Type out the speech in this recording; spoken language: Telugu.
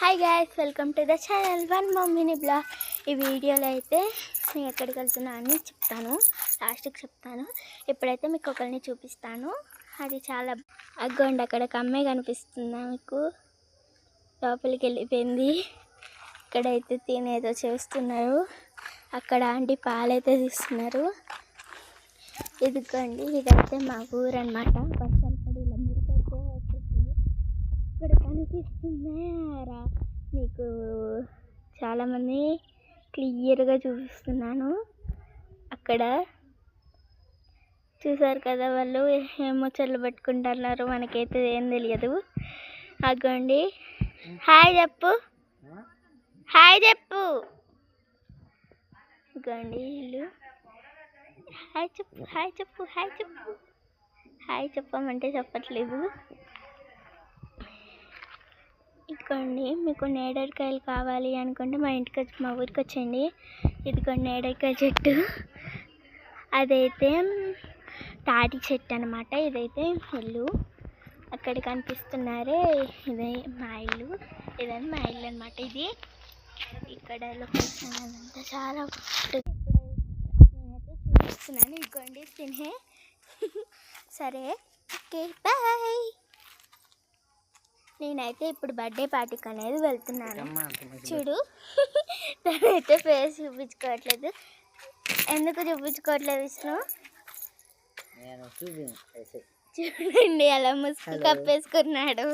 Hi guys, welcome to the channel one మమ్మీని బ్లాగ్. ఈ వీడియోలో అయితే నేను ఎక్కడికి వెళ్తున్నా అని చెప్తాను, లాస్ట్కి చెప్తాను. ఇప్పుడైతే మీకు ఒకరిని చూపిస్తాను. అది చాలా అగ్గోండి, అక్కడ ఒక అమ్మాయి కనిపిస్తుందా మీకు? లోపలికి వెళ్ళిపోయింది. ఇక్కడైతే తినేదో చేస్తున్నారు. అక్కడ ఆంటీ పాలైతే తీస్తున్నారు. ఇదిగోండి, ఇదైతే మా ఊరు అనమాట. వర్షాలు పడి ఇలా మురికైతే వచ్చేసింది. అక్కడ కనిపిస్తున్నారా మీకు? చాలామంది క్లియర్గా చూపిస్తున్నాను. అక్కడ చూసారు కదా, వాళ్ళు ఏమో చెల్లు పెట్టుకుంటున్నారు, మనకైతే ఏం తెలియదు. అగ్గోండి, హాయ్ చెప్పు, హాయ్ చెప్పు. అగ్గోండి వీళ్ళు హాయ్ చెప్పు, హాయ్ చెప్పు, హాయ్ చెప్పు. హాయ్ చెప్పమంటే చెప్పట్లేదు. ఇదిగోండి, మీకు నేరేడుకాయలు కావాలి అనుకుంటే మా ఊరికి వచ్చేయండి. ఇదిగోండి నేరేడుకాయ చెట్టు, అదైతే తాటి చెట్టు అనమాట. ఇదైతే ఇల్లు, అక్కడ కనిపిస్తున్నారే ఇదే మా ఇల్లు. ఇదని మా ఇల్లు అనమాట. ఇది ఇక్కడ లొకేషన్ అదంతా చాలా నేనైతే చూపిస్తున్నాను. ఇదిగోండి తినే. సరే, ఓకే, బాయ్. నేనైతే ఇప్పుడు బర్త్డే పార్టీకి అనేది వెళ్తున్నాను. చూడు, తనైతే ఫేస్ చూపించుకోవట్లేదు. ఎందుకు చూపించుకోవట్లేదు విష్ణు? చూడండి, అలా ముసుగు కప్పేసుకున్నాడు.